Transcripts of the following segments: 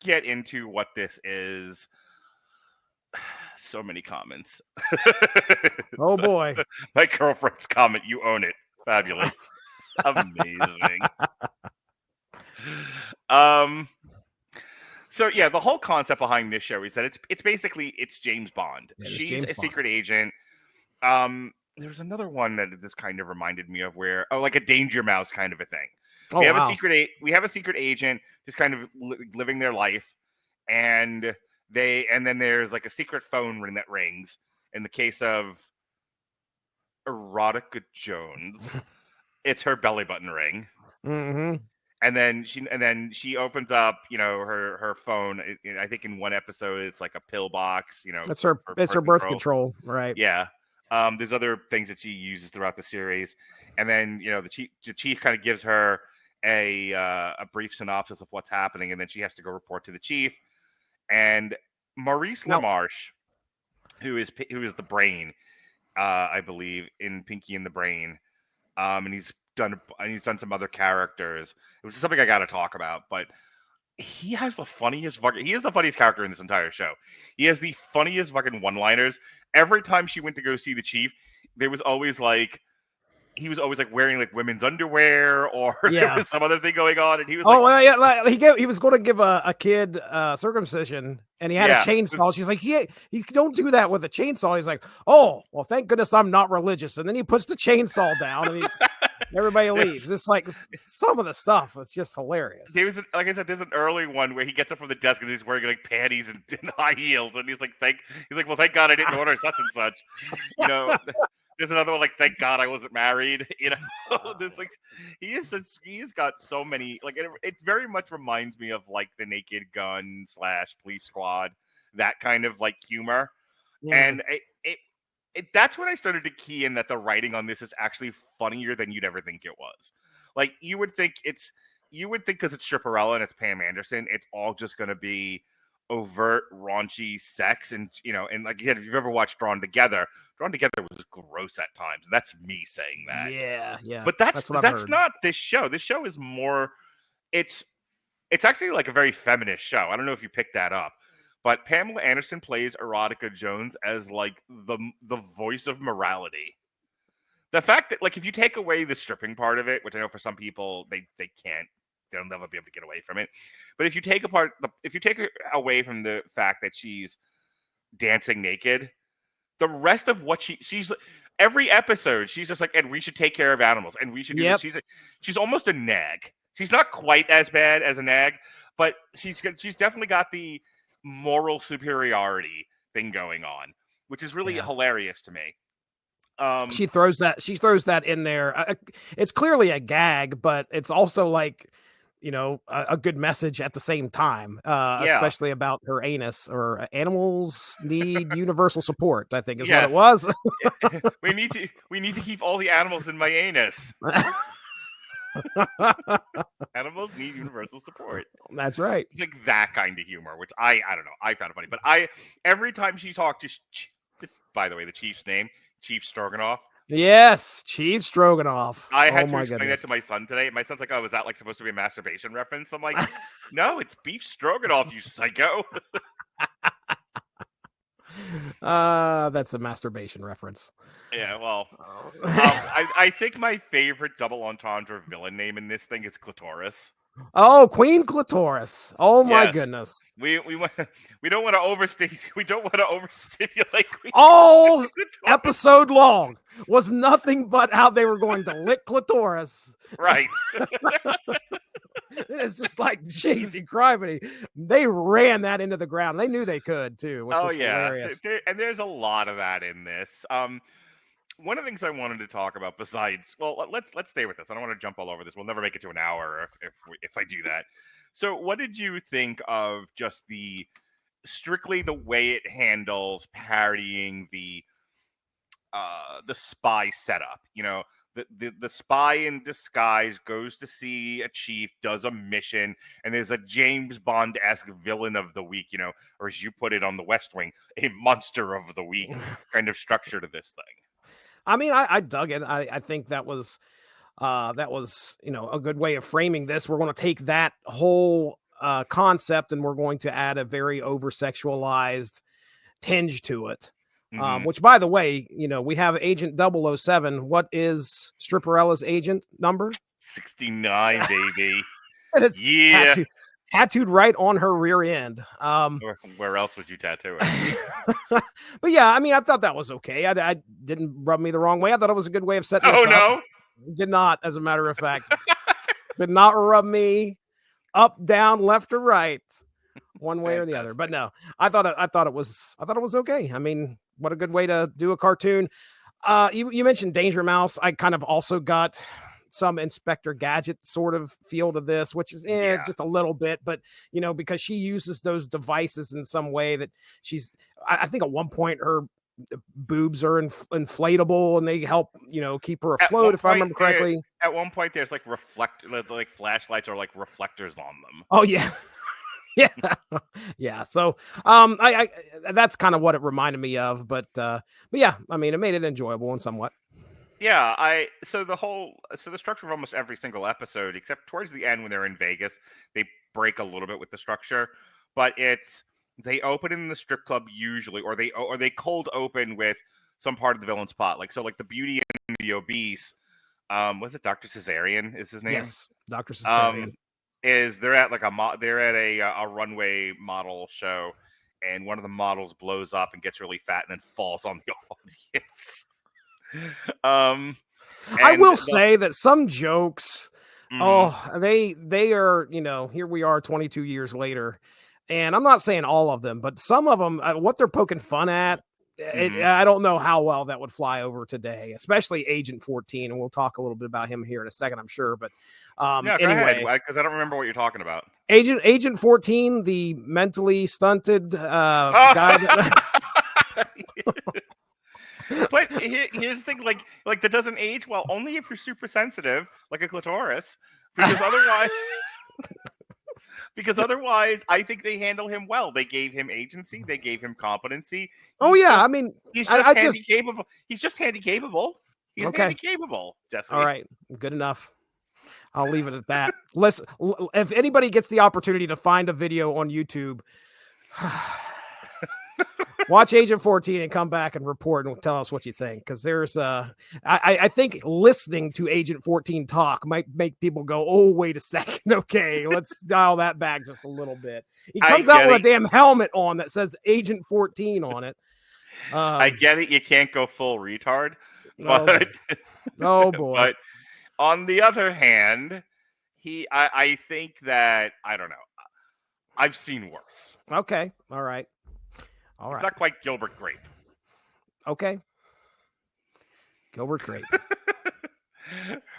get into what this is. So many comments. Oh boy. My girlfriend's comment, you own it. Fabulous. Amazing. So yeah, the whole concept behind this show is that it's basically James Bond. She's James a Bond. secret agent. There's another one that this kind of reminded me of where like a Danger Mouse kind of a thing. Oh, we have wow. we have a secret agent just kind of living their life, and then there's like a secret phone ring that rings. In the case of Erotica Jones, it's her belly button ring. Mm-hmm. And then she opens up, her phone. I think in one episode it's like a pill box. It's her birth control, right? Yeah. There's other things that she uses throughout the series, and then the chief kind of gives her a brief synopsis of what's happening, and then she has to go report to the chief. And Maurice LaMarche, who is the brain, I believe, in Pinky and the Brain, and he's done some other characters. It was something I got to talk about, but he has the funniest character in this entire show. He has the funniest fucking one-liners. Every time she went to go see the chief, he was always like wearing like women's underwear, or there was some other thing going on, and he was he was going to give a kid circumcision, and he had a chainsaw. She's like, you don't do that with a chainsaw. He's like, oh, well, thank goodness I'm not religious. And then he puts the chainsaw down, and everybody leaves. It's like some of the stuff is just hilarious. Like I said, there's an early one where he gets up from the desk and he's wearing like panties and high heels, and he's like, well, thank God I didn't order such and such. There's another one like, thank God I wasn't married. There's like he's got so many, like, it very much reminds me of like the Naked Gun / Police Squad, that kind of like humor. And that's when I started to key in that the writing on this is actually funnier than you'd ever think it was. Like you would think because it's Stripperella and it's Pam Anderson, it's all just going to be overt raunchy sex, and and like if you've ever watched Drawn Together was gross at times. That's me saying that. Yeah. But that's not this show. This show is more. It's actually like a very feminist show. I don't know if you picked that up, but Pamela Anderson plays Erotica Jones as like the voice of morality. The fact that, like, if you take away the stripping part of it, which I know for some people they can't. They'll never be able to get away from it. But if you take away from the fact that she's dancing naked, the rest of what she's every episode, she's just like, and we should take care of animals, and we should do this. She's almost a nag. She's not quite as bad as a nag, but she's definitely got the moral superiority thing going on, which is really hilarious to me. She throws that in there. It's clearly a gag, but it's also like, a good message at the same time, especially about her anus, or animals need universal support, I think is what it was. we need to keep all the animals in my anus. Animals need universal support. That's right. It's like that kind of humor, which I don't know. I found it funny, but every time she talked to, by the way, the chief's name, Chief Stroganoff. Yes, Chief Stroganoff. I had to explain that to my son today. My son's like, "Oh, is that like supposed to be a masturbation reference?" I'm like, "No, it's beef stroganoff, you psycho." That's a masturbation reference. Yeah, well, I think my favorite double entendre villain name in this thing is Clitoris. Oh, Queen Clitoris! Oh my goodness! We don't want to overstate. We don't want to overstimulate. All episode long was nothing but how they were going to lick Clitoris. Right. It's just like, geez, criminy. They ran that into the ground. They knew they could too. Which was hilarious. And there's a lot of that in this. One of the things I wanted to talk about, besides, well, let's stay with this. I don't want to jump all over this. We'll never make it to an hour if I do that. So, what did you think of just strictly the way it handles parodying the spy setup? The spy in disguise goes to see a chief, does a mission, and there's a James Bond-esque villain of the week, or as you put it on the West Wing, a monster of the week kind of structure to this thing. I mean, I dug it. I think that was a good way of framing this. We're going to take that whole concept, and we're going to add a very over-sexualized tinge to it. Which, by the way, we have Agent 007. What is Stripperella's agent number? 69, baby. It's tattooed right on her rear end. Where else would you tattoo it? But yeah, I mean, I thought that was okay. I didn't rub me the wrong way. I thought it was a good way of setting this up. No? Did not, as a matter of fact. Did not rub me up, down, left, or right, one way or the other. But no, I thought it was okay. I mean, what a good way to do a cartoon. You mentioned Danger Mouse. I kind of also got some Inspector Gadget sort of feel to this, which is just a little bit, but because she uses those devices in some way that I think at one point her boobs are inflatable and they help keep her afloat, if I remember correctly. At one point there's like flashlights or like reflectors on them. Oh yeah. Yeah. So I that's kind of what it reminded me of, but yeah, I mean, it made it enjoyable and somewhat. Yeah, so the structure of almost every single episode, except towards the end when they're in Vegas, they break a little bit with the structure, but they open in the strip club usually, or they cold open with some part of the villain's plot, like the beauty and the obese. Was it Dr. Cesarian? Is his name? Yes, Dr. Cesarian. They're at a runway model show, and one of the models blows up and gets really fat and then falls on the audience. I will say that some jokes, they are, here we are 22 years later, and I'm not saying all of them, but some of them, what they're poking fun at, I don't know how well that would fly over today, especially Agent 14, and we'll talk a little bit about him here in a second, I'm sure. But anyway, because I don't remember what you're talking about. Agent 14, the mentally stunted guy. But here's the thing, like that doesn't age well only if you're super sensitive, like a clitoris, because otherwise I think they handle him well. They gave him agency, they gave him competency. I mean, he's just handy capable. He's just handy capable. He's handy capable. Jesse. All right, good enough. I'll leave it at that. Listen, if anybody gets the opportunity to find a video on YouTube, watch Agent 14 and come back and report and tell us what you think. Because there's, I think listening to Agent 14 talk might make people go, "Oh, wait a second, okay, let's dial that back just a little bit." He comes out with a damn helmet on that says Agent 14 on it. I get it. You can't go full retard, but oh boy. But on the other hand, I think that I don't know. I've seen worse. Okay. All right. It's not quite Gilbert Grape. Okay. Gilbert Grape.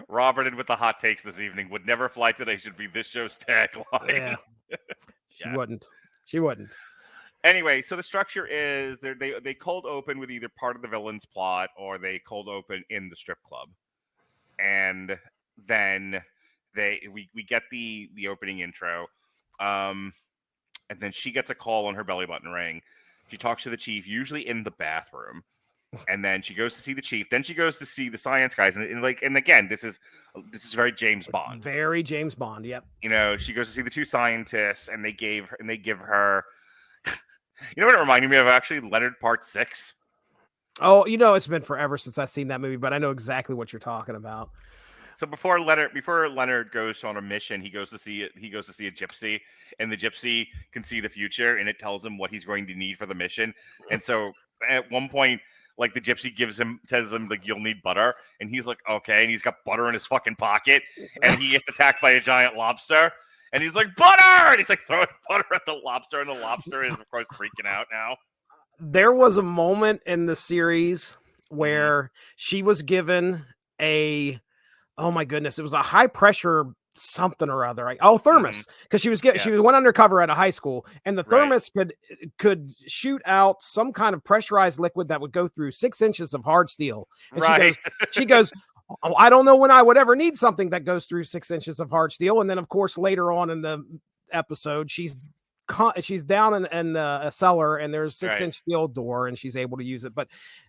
Robert with the hot takes this evening. Would never fly today should be this show's tagline. Yeah. She wouldn't. Anyway, so the structure is they cold open with either part of the villain's plot or they cold open in the strip club. And then we get the opening intro. And then she gets a call on her belly button ring. She talks to the chief, usually in the bathroom, and then she goes to see the chief. Then she goes to see the science guys, and again, this is very James Bond. Very James Bond. Yep. She goes to see the two scientists, and they give her. You know what it reminded me of? Actually, Leonard Part 6. Oh, it's been forever since I've seen that movie, but I know exactly what you're talking about. So before Leonard goes on a mission, he goes to see a gypsy, and the gypsy can see the future, and it tells him what he's going to need for the mission. And so at one point, like the gypsy says him like, "You'll need butter," and he's like, "Okay," and he's got butter in his fucking pocket, and he gets attacked by a giant lobster, and he's like, "Butter!" and he's like throwing butter at the lobster, and the lobster is of course freaking out now. There was a moment in the series where she was given oh my goodness, it was a high pressure something or other. Thermos, because she went undercover at a high school, and the thermos could shoot out some kind of pressurized liquid that would go through 6 inches of hard steel. And she goes, "Oh, I don't know when I would ever need something that goes through 6 inches of hard steel." And then, of course, later on in the episode, she's down in a cellar, and there's 6-inch steel door, and she's able to use it. But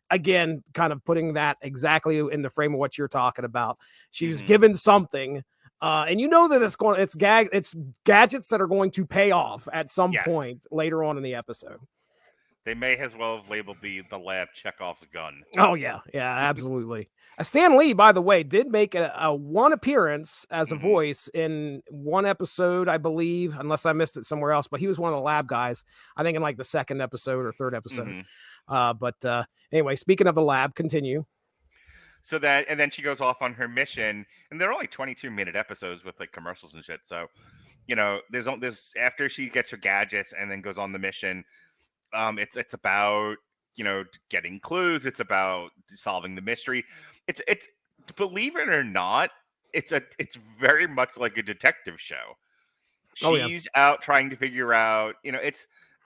again, kind of putting that exactly in the frame of what you're talking about. She was given something And you know that it's gadgets that are going to pay off at some point later on in the episode. They may as well have labeled the lab Chekhov's gun. Oh yeah, absolutely. Stan Lee, by the way, did make a one appearance as a voice in one episode, I believe, unless I missed it somewhere else. But he was one of the lab guys, I think, in like the second episode or third episode. But anyway, speaking of the lab, continue. So and then she goes off on her mission, and they're only 22-minute episodes with like commercials and shit. So, there's after she gets her gadgets and then goes on the mission. It's about getting clues. It's about solving the mystery. It's believe it or not, it's very much like a detective show. She's out trying to figure out.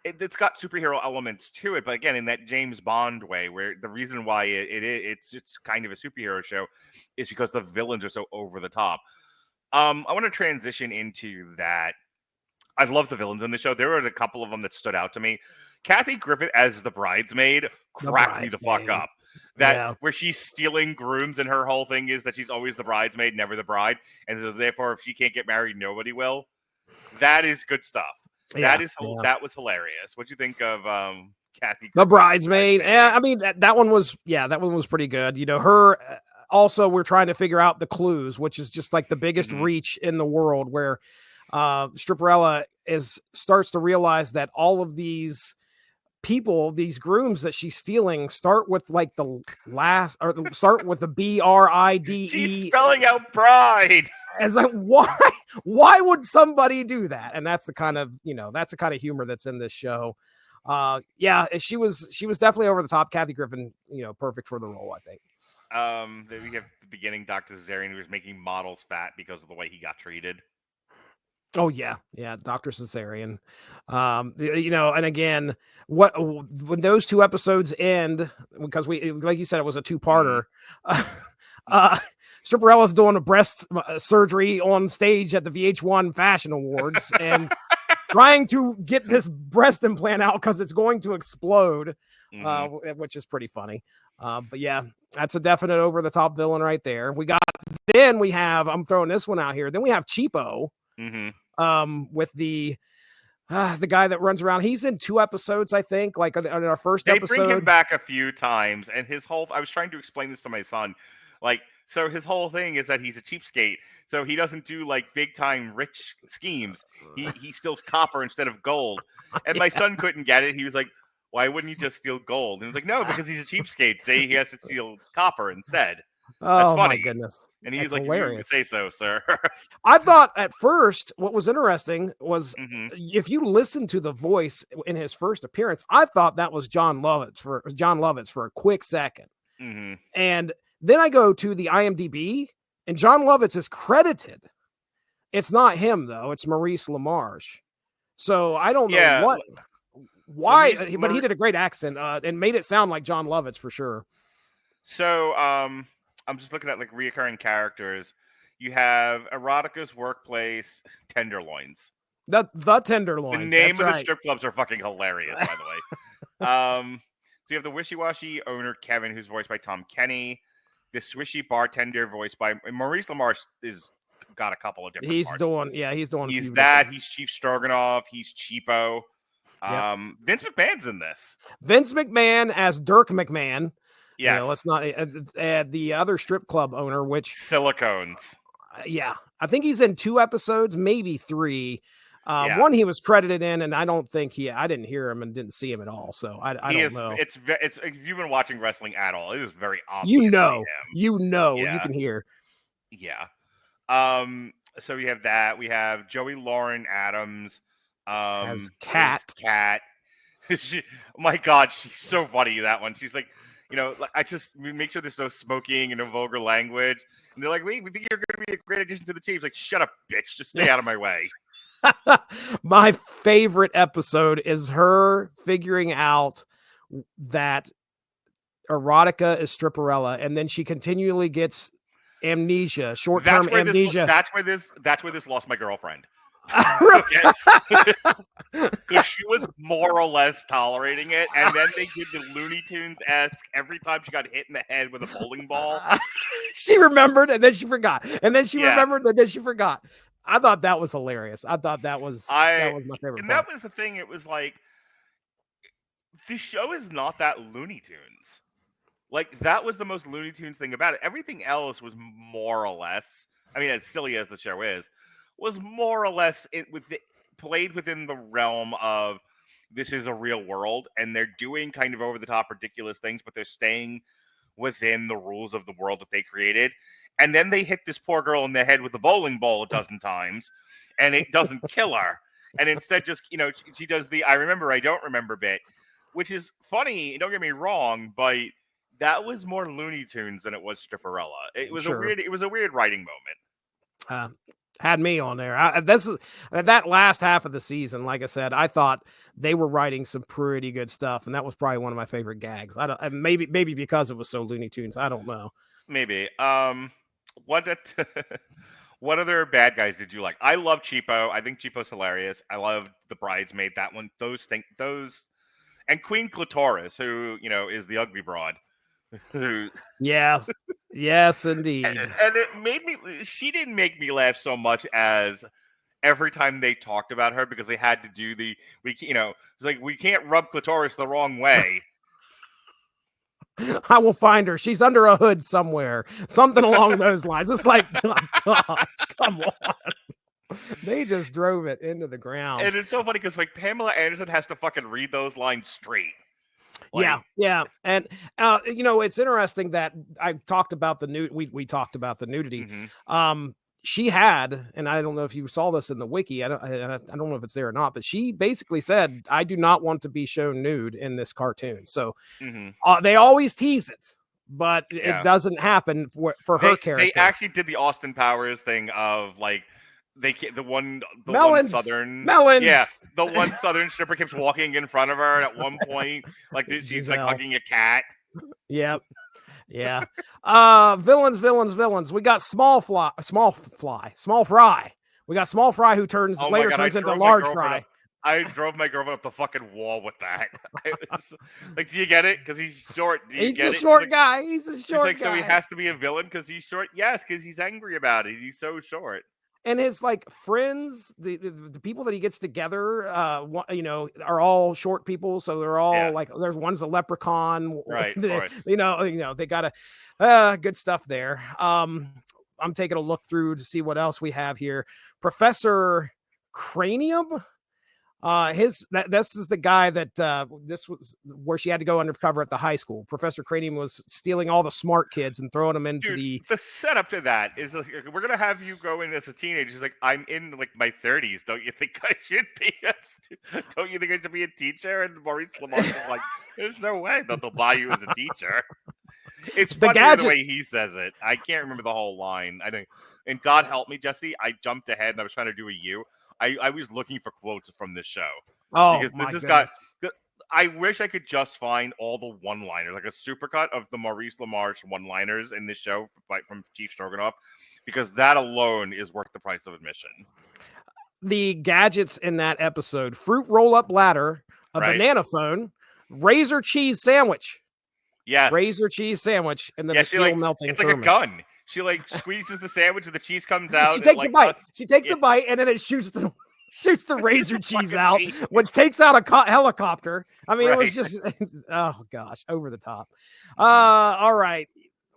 It's got superhero elements to it, but again, in that James Bond way, where the reason why it's kind of a superhero show is because the villains are so over the top. I want to transition into that. I love the villains in the show. There were a couple of them that stood out to me. Kathy Griffin as the bridesmaid cracked me the fuck up. Where she's stealing grooms, and her whole thing is that she's always the bridesmaid, never the bride, and so therefore, if she can't get married, nobody will. That is good stuff. That was hilarious. What do you think of Kathy? The bridesmaid. Yeah, I mean that one was pretty good. Her. Also, we're trying to figure out the clues, which is just like the biggest reach in the world, where Stripperella starts to realize that all of these people, these grooms that she's stealing, start with like the last, or start with the BRIDE. She's spelling out bride. As like, why would somebody do that? And that's the kind of humor that's in this show. She was definitely over the top. Kathy Griffin, perfect for the role, I think. Then we have the beginning Dr. Cesarian, who was making models fat because of the way he got treated. Oh yeah, Dr. Cesarian. And again, when those two episodes end, because we, like you said, it was a two-parter. Stripperella's doing a breast surgery on stage at the VH1 Fashion Awards and trying to get this breast implant out because it's going to explode, which is pretty funny. But yeah, that's a definite over-the-top villain right there. I'm throwing this one out here. Then we have Cheapo. With the guy that runs around. He's in 2 episodes, I think, like on our first episode. They bring him back a few times, and I was trying to explain this to my son. So his whole thing is that he's a cheapskate. So he doesn't do like big time rich schemes. He steals copper instead of gold. And my son couldn't get it. He was like, why wouldn't you just steal gold? And he was like, no, because he's a cheapskate. Say he has to steal copper instead. Oh, my goodness. And he's like, you say so, sir. I thought at first what was interesting was if you listen to the voice in his first appearance, I thought that was John Lovitz for a quick second. And then I go to the IMDb and John Lovitz is credited. It's not him, though. It's Maurice LaMarche. So I don't know why, but he did a great accent and made it sound like John Lovitz for sure. So, I'm just looking at like reoccurring characters. You have Erotica's Workplace Tenderloins. The Tenderloins. The name of the strip clubs are fucking hilarious, by the way. So you have the wishy-washy owner Kevin, who's voiced by Tom Kenny. The swishy bartender voiced by Maurice LaMarche got a couple of different. He's doing. He's Chief Stroganoff. He's Cheapo. Vince McMahon's in this. Vince McMahon as Dirk McMahon. Yeah, let's not the other strip club owner, which Silicones. I think he's in 2 episodes, maybe 3. One he was credited in, and I don't think I didn't hear him and didn't see him at all. So I don't know. It's if you've been watching wrestling at all, it is very obvious. You can hear. Yeah. So we have that. We have Joey Lauren Adams as Cat. My God, she's so funny. That one. She's like, I just make sure there's no smoking and no vulgar language. And they're like, we think you're going to be a great addition to the team. It's like, shut up, bitch. Just stay out of my way. My favorite episode is her figuring out that Erotica is Stripperella, and then she continually gets amnesia, short-term amnesia. That's where this lost my girlfriend. Okay. Because she was more or less tolerating it, and then they did the Looney Tunes-esque every time she got hit in the head with a bowling ball. She remembered, and then she forgot, and then she Yeah. remembered, and then she forgot. I thought that was hilarious. I thought that was my favorite and part. that was the thing. It was like, the show is not that Looney Tunes. Like, that was the most Looney Tunes thing about it. Everything else was more or less, I mean, as silly as the show is, was more or less played within the realm of, this is a real world, and they're doing kind of over the top ridiculous things, but they're staying within the rules of the world that they created. And then they hit this poor girl in the head with a bowling ball a dozen times, and it doesn't kill her. And instead, just, she does the I remember, I don't remember bit, which is funny. Don't get me wrong, but that was more Looney Tunes than it was Stripperella. It was a weird writing moment. Had me on there. This is that last half of the season. Like I said, I thought they were writing some pretty good stuff, and that was probably one of my favorite gags. Maybe because it was so Looney Tunes. I don't know. Maybe. What other bad guys did you like? I love Cheapo. I think Cheapo's hilarious. I love the Bridesmaid. That one. Those, and Queen Clitoris, who is the ugly broad. Yes, indeed. And it made me. She didn't make me laugh so much as every time they talked about her, because they had to do it's like, we can't rub Clitoris the wrong way. I will find her. She's under a hood somewhere. Something along those lines. It's like, oh, God, come on. They just drove it into the ground. And it's so funny because, like, Pamela Anderson has to fucking read those lines straight. Like, yeah. And, it's interesting that I talked about the we talked about the nudity. Mm-hmm. She had, and I don't know if you saw this in the wiki. I don't know if it's there or not, but she basically said, I do not want to be shown nude in this cartoon. So they always tease it, but it doesn't happen for her character. They actually did the Austin Powers thing of, like, the one southern melons. Yeah, the one southern stripper keeps walking in front of her, and at one point, like, she's like hugging a cat. Yep. Yeah. Villains. We got Small Fry. We got Small Fry, who turns into Large Fry. I drove my girlfriend up the fucking wall with that. Like, do you get it? Because he's short. He's a short guy. He's a short guy. So he has to be a villain because he's short? Yes, because he's angry about it. He's so short. And his, like, friends, the people that he gets together, are all short people. So they're all like, there's one's a leprechaun, right? They got a good stuff there. I'm taking a look through to see what else we have here. Professor Cranium. This is the guy that this was where she had to go undercover at the high school. Professor Cranium was stealing all the smart kids and throwing them into the setup to that is, like, we're gonna have you go in as a teenager. She's like, I'm in, like, my 30s. Don't you think I should be? Don't you think I should be a teacher? And Maurice LaMarche is like, there's no way that they'll buy you as a teacher. It's funny the way he says it. I can't remember the whole line. I think, and God help me, Jesse, I jumped ahead and I was trying to do a U. I was looking for quotes from this show. Oh, because my this goodness. I wish I could just find all the one-liners, like a supercut of the Maurice LaMarche one-liners in this show from Chief Stroganoff, because that alone is worth the price of admission. The gadgets in that episode: fruit roll-up ladder, a banana phone, razor cheese sandwich. Yeah, razor cheese sandwich, and then a steel melting. It's like a gun. She, like, squeezes the sandwich and the cheese comes out. She takes a bite. She takes a bite, and then it shoots the razor cheese out, which takes out a helicopter. I mean, it was just, oh gosh, over the top. All right.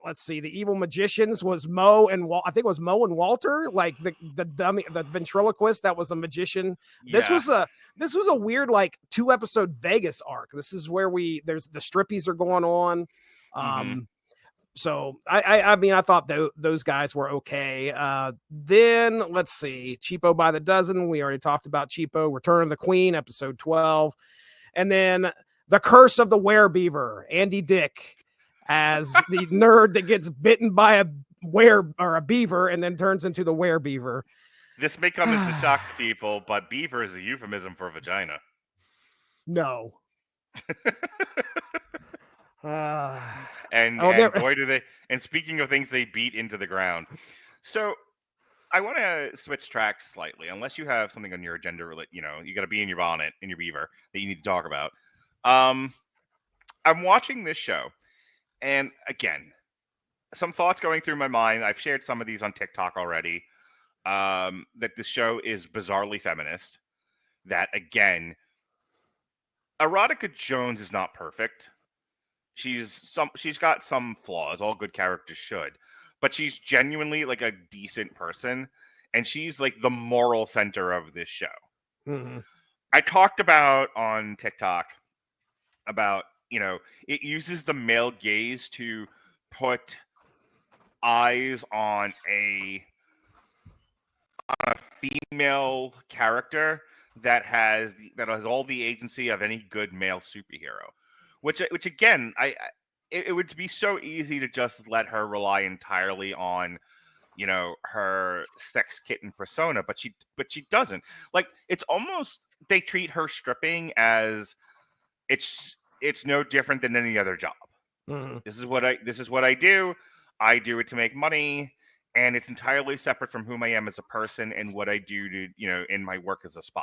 Let's see. The evil magicians was Mo and I think it was Mo and Walter, like the dummy, the ventriloquist that was a magician. Yeah. This was a weird, like, 2-episode Vegas arc. This is where there's the strippies are going on. So I mean, I thought those guys were okay. Then let's see, Cheapo by the Dozen. We already talked about Cheapo. Return of the Queen, episode 12, and then the Curse of the Werebeaver. Andy Dick as the nerd that gets bitten by a beaver and then turns into the werebeaver. This may come as a shock to people, but beaver is a euphemism for vagina. No. And boy do they. And speaking of things they beat into the ground, so I want to switch tracks slightly, unless you have something on your agenda. You got to be in your bonnet, in your beaver that you need to talk about. I'm watching this show, and again, some thoughts going through my mind. I've shared some of these on TikTok already. That the show is bizarrely feminist. That again, Erotica Jones is not perfect. She's got some flaws. All good characters should, but she's genuinely like a decent person, and she's like the moral center of this show. Mm-hmm. I talked about on TikTok about it uses the male gaze to put eyes on a female character that has all the agency of any good male superhero, which again, it would be so easy to just let her rely entirely on her sex kitten persona, but she doesn't. Like, it's almost, they treat her stripping as it's no different than any other job. Mm-hmm. This is what I do. I do it to make money, and it's entirely separate from whom I am as a person and what I do to, in my work as a spy.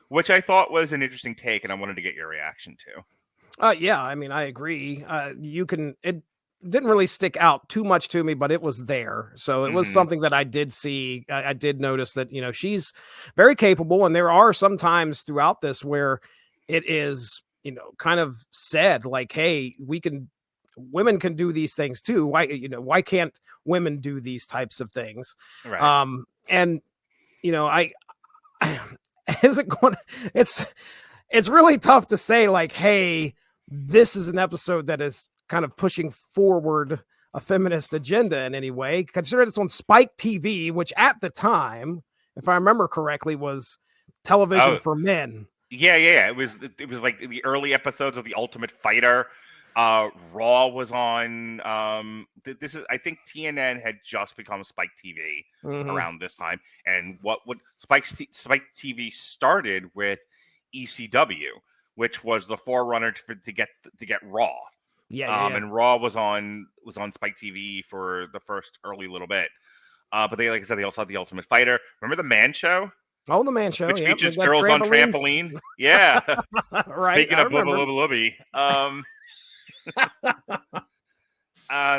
Which I thought was an interesting take, and I wanted to get your reaction to. Yeah, I mean, I agree. It didn't really stick out too much to me, but it was there. So it was something that I did see. I did notice that, she's very capable. And there are some times throughout this where it is, kind of said like, hey, women can do these things too. Why can't women do these types of things? Right. And, I, is it going, it's really tough to say like, hey, this is an episode that is kind of pushing forward a feminist agenda in any way, considering it's on Spike TV, which at the time, if I remember correctly, was television for men. Yeah. It was like the early episodes of The Ultimate Fighter. Raw was on. I think TNN had just become Spike TV around this time, and what Spike TV started with ECW, which was the forerunner to get Raw. And Raw was on Spike TV for the first early little bit. But they, like I said, they also had The Ultimate Fighter. Remember the Man Show? Oh, the Man Show, which features girls on trampoline. Yeah, right. Speaking of Lubby,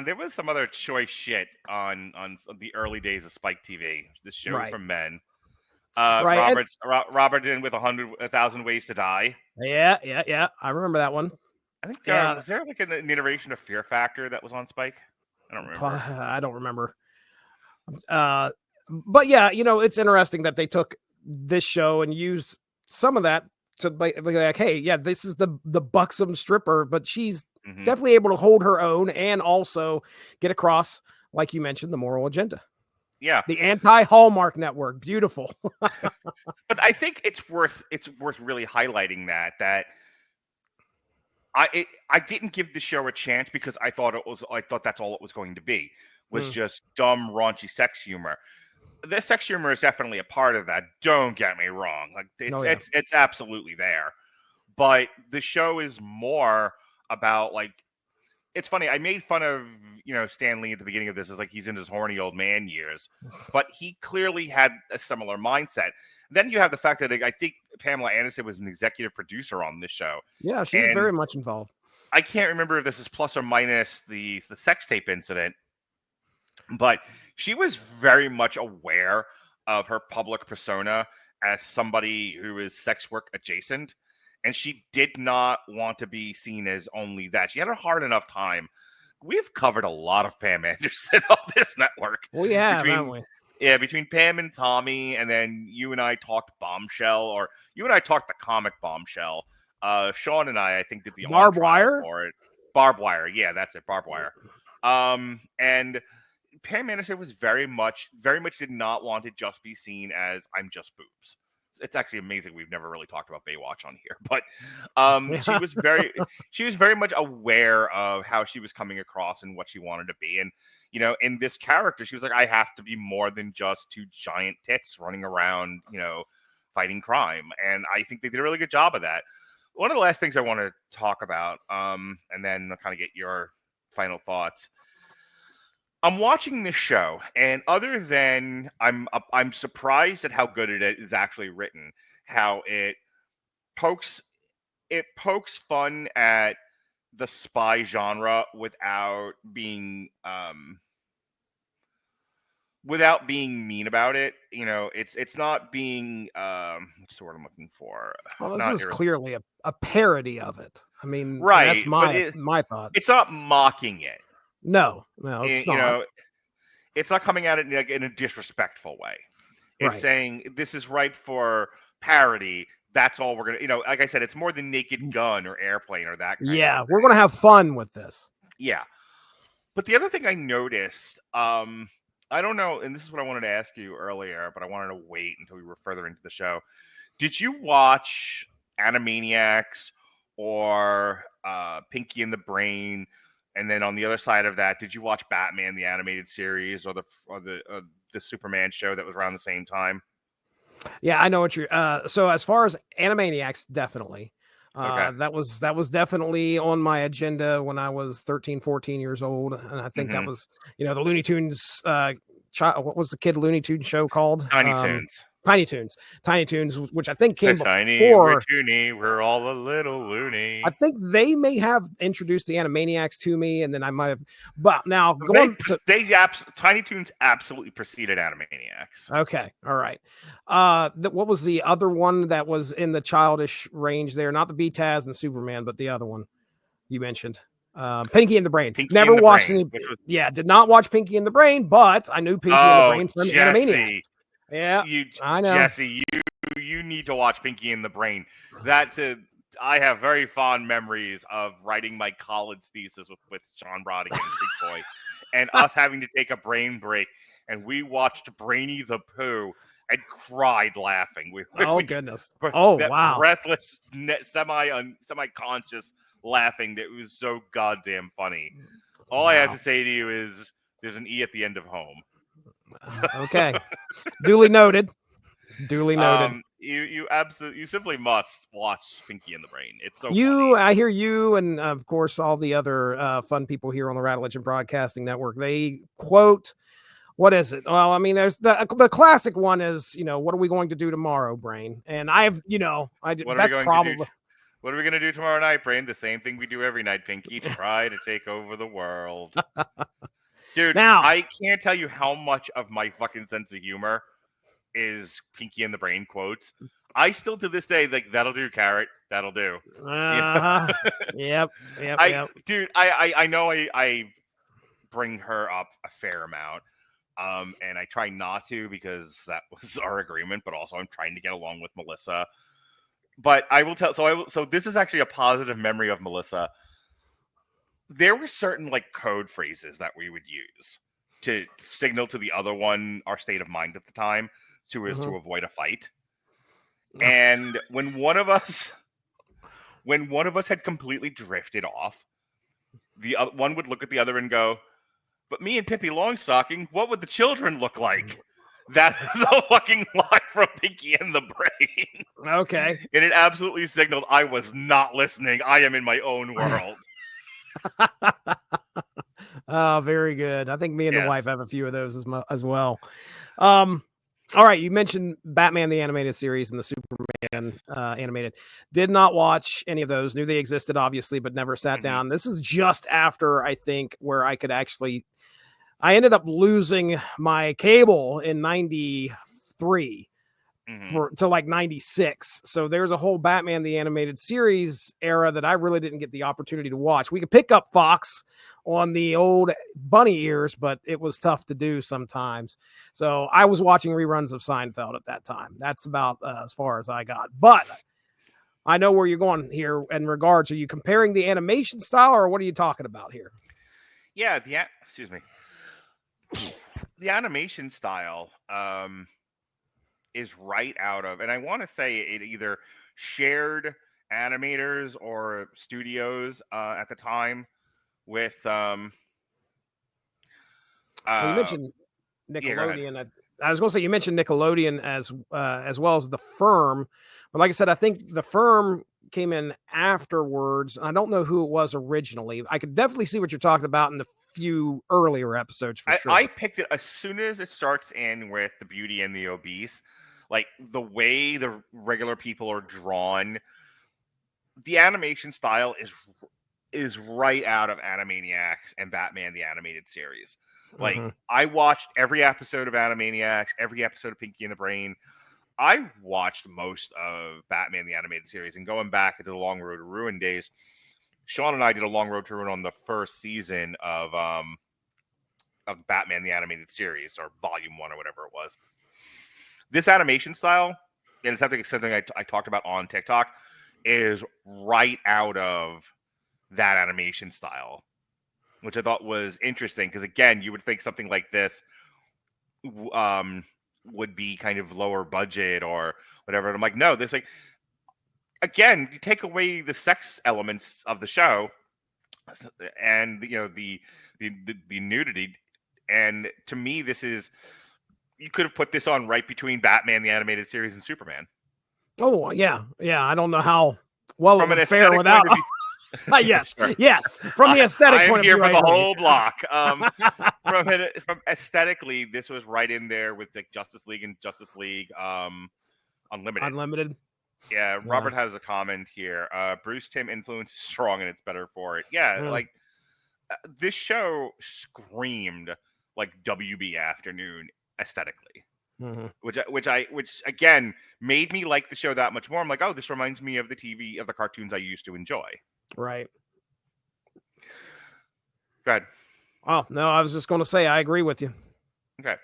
there was some other choice shit on the early days of Spike TV. This show for men. Robert in with 1,000 Ways to Die. Yeah. I remember that one. I think was there like an iteration of Fear Factor that was on Spike? I don't remember. I don't remember. But yeah, it's interesting that they took this show and used some of that to like, hey, yeah, this is the buxom stripper, but she's definitely able to hold her own and also get across, like you mentioned, the moral agenda. Yeah, the anti-Hallmark network, beautiful. But I think it's worth really highlighting that I didn't give the show a chance because I thought that's all it was going to be, was just dumb, raunchy sex humor. The sex humor is definitely a part of that. Don't get me wrong; like it's absolutely there. But the show is more about, like, it's funny. I made fun of Stan Lee at the beginning of this as like he's in his horny old man years, but he clearly had a similar mindset. Then you have the fact that I think Pamela Anderson was an executive producer on this show. Yeah, she was very much involved. I can't remember if this is plus or minus the sex tape incident, but she was very much aware of her public persona as somebody who is sex work adjacent, and she did not want to be seen as only that. She had a hard enough time. We've covered a lot of Pam Anderson on this network. We have, haven't we? Yeah, between Pam and Tommy, and then you and I talked Bombshell, or you and I talked the comic Bombshell. Sean and I think, did the Barbed Wire for it. Barbed Wire, yeah, that's it, Barbed Wire. And Pam Anderson was very much did not want to just be seen as I'm just boobs. It's actually amazing we've never really talked about Baywatch on here, but she was very much aware of how she was coming across and what she wanted to be. And in this character, she was like, I have to be more than just two giant tits running around, fighting crime. And I think they did a really good job of that. One of the last things I want to talk about, and then I'll kind of get your final thoughts. I'm watching this show, and other than I'm surprised at how good it is actually written. How pokes pokes fun at the spy genre without being mean about it. You know, it's not being what's the word I'm looking for? Well, this Not is clearly a parody of it. I mean, that's right, but my thought. it's not mocking it. No, it's You not. know, it's not coming at it in a disrespectful way. It's Right. saying this is right for parody. That's all we're gonna, like I said, it's more than Naked Gun or Airplane or that kind of We're gonna have fun with this. Yeah. But the other thing I noticed, I don't know, and this is what I wanted to ask you earlier, but I wanted to wait until we were further into the show. Did you watch Animaniacs or Pinky and the Brain? And then on the other side of that, did you watch Batman the animated series or the Superman show that was around the same time? Yeah, I know what you're. So as far as Animaniacs, definitely. Okay. That was definitely on my agenda when I was 13, 14 years old, and I think that was the Looney Tunes. What was the kid Looney Tunes show called? Tiny Toons. Tiny Toons, which I think came Tiny, before. we're toony, we're all a little loony. I think they may have introduced the Animaniacs to me, and then I might have. But now Tiny Toons absolutely preceded Animaniacs. Okay, all right. What was the other one that was in the childish range there? Not the BTAS and Superman, but the other one you mentioned. Pinky and the Brain. Never watched any. Yeah, did not watch Pinky and the Brain, but I knew Pinky and the Brain from Animaniacs. Yeah, I know. Jesse, you need to watch Pinky and the Brain. I have very fond memories of writing my college thesis with John Brodigan and Big Boy, and us having to take a brain break, and we watched Brainy the Pooh and cried laughing. Goodness! Wow! Breathless, semi-conscious laughing that was so goddamn funny. All I have to say to you is there's an E at the end of home. Okay. Duly noted. You simply must watch Pinky and the Brain. It's so funny. I hear you, and of course all the other fun people here on the Rattle Legend Broadcasting Network. They quote, what is it? Well, I mean, there's the classic one is, what are we going to do tomorrow, Brain? And what are we going to do tomorrow night, Brain? The same thing we do every night, Pinky. Try to take over the world. Dude, now, I can't tell you how much of my fucking sense of humor is Pinky and the Brain quotes. I still, to this day, like, that'll do, Carrot. That'll do. Yep. Dude, I know I bring her up a fair amount. And I try not to because that was our agreement, but also I'm trying to get along with Melissa. But I will tell, so this is actually a positive memory of Melissa. There were certain like code phrases that we would use to signal to the other one our state of mind at the time to avoid a fight. And when one of us had completely drifted off, the other one would look at the other and go, "But me and Pippi Longstocking, what would the children look like?" That is a fucking lie from Pinky and the Brain. Okay. And it absolutely signaled I was not listening. I am in my own world. Oh, very good. I think me and the wife have a few of those as well. All right, you mentioned Batman the Animated Series and the Superman animated. Did not watch any of those. Knew they existed, obviously, but never sat down. This is just after, I think, where I could actually... I ended up losing my cable in 93 to like 96. So there's a whole Batman the Animated Series era that I really didn't get the opportunity to watch. We could pick up Fox on the old bunny ears, but it was tough to do sometimes. So I was watching reruns of Seinfeld at that time. That's about as far as I got. But I know where you're going here in regards. Are you comparing the animation style, or what are you talking about here? Yeah, excuse me. The animation style is right out of, and I want to say it either shared animators or studios at the time with you mentioned Nickelodeon. Yeah, I was going to say you mentioned Nickelodeon as well as the Firm, but like I said, I think the Firm came in afterwards. I don't know who it was originally. I could definitely see what you're talking about in the few earlier episodes for sure. I picked it as soon as it starts in with the Beauty and the Obese. Like the way the regular people are drawn, the animation style is right out of Animaniacs and Batman the Animated Series. Like I watched every episode of Animaniacs, every episode of Pinky and the Brain. I watched most of Batman the Animated Series, and going back into the Long Road to Ruin days, Sean and I did a Long Road to Ruin on the first season of Batman the Animated Series, or Volume 1 or whatever it was. This animation style, and it's something I talked about on TikTok, is right out of that animation style, which I thought was interesting because, again, you would think something like this would be kind of lower budget or whatever. And I'm like, no, this, like, again, you take away the sex elements of the show and, you know, the nudity. And to me, this is, you could have put this on right between Batman the Animated Series and Superman. Oh yeah, yeah. I don't know how well from it would fare without. Yes, yes. From the aesthetic point of view, I'm here for the whole block. From aesthetically, this was right in there with the Justice League and Justice League Unlimited. Unlimited. Yeah, Robert has a comment here. Bruce Timm influence is strong and it's better for it. Yeah, like this show screamed like WB Afternoon aesthetically. Which again made me like the show that much more. I'm like, oh, this reminds me of the cartoons I used to enjoy. Right. Go ahead. Oh no, I was just going to say I agree with you. Okay.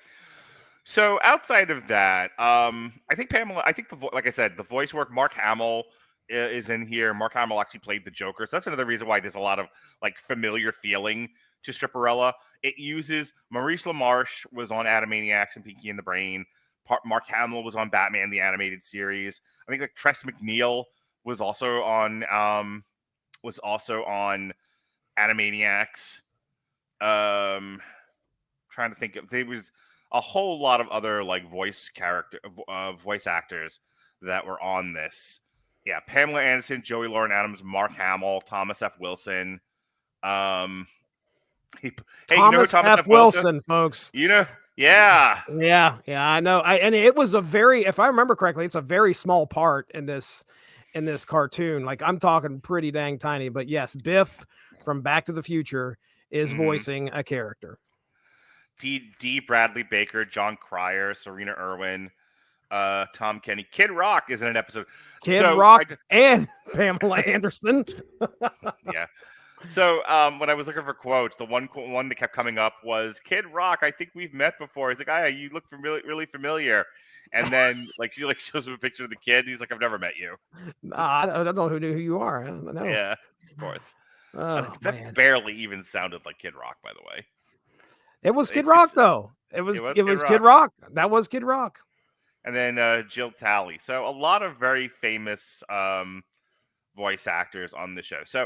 So outside of that, I think Pamela. I think like I said, the voice work. Mark Hamill is in here. Mark Hamill actually played the Joker, so that's another reason why there's a lot of like familiar feeling to Stripperella. It uses Maurice LaMarche was on Animaniacs and Pinky and the Brain. Mark Hamill was on Batman the Animated Series. I think like Tress MacNeille was also on Animaniacs. Trying to think of, there was a whole lot of other like voice actors that were on this. Yeah, Pamela Anderson, Joey Lauren Adams, Mark Hamill, Thomas F. Wilson. Thomas F. Wilson, folks. You know, yeah, I know. And it was if I remember correctly, it's a very small part in this cartoon. Like I'm talking pretty dang tiny, but yes, Biff from Back to the Future is voicing a character. D. Bradley Baker, John Cryer, Serena Irwin, Tom Kenny, Kid Rock is in an episode. Rock and Pamela Anderson. Yeah. So when I was looking for quotes, the one that kept coming up was Kid Rock. I think we've met before. He's like, you look really familiar. And then like she like shows him a picture of the kid. And he's like, I've never met you. I don't know who you are. I don't know. Yeah, of course. Oh, that barely even sounded like Kid Rock, by the way. It was Kid Rock, though. It was Kid Rock. That was Kid Rock. And then Jill Talley. So a lot of very famous voice actors on the show. So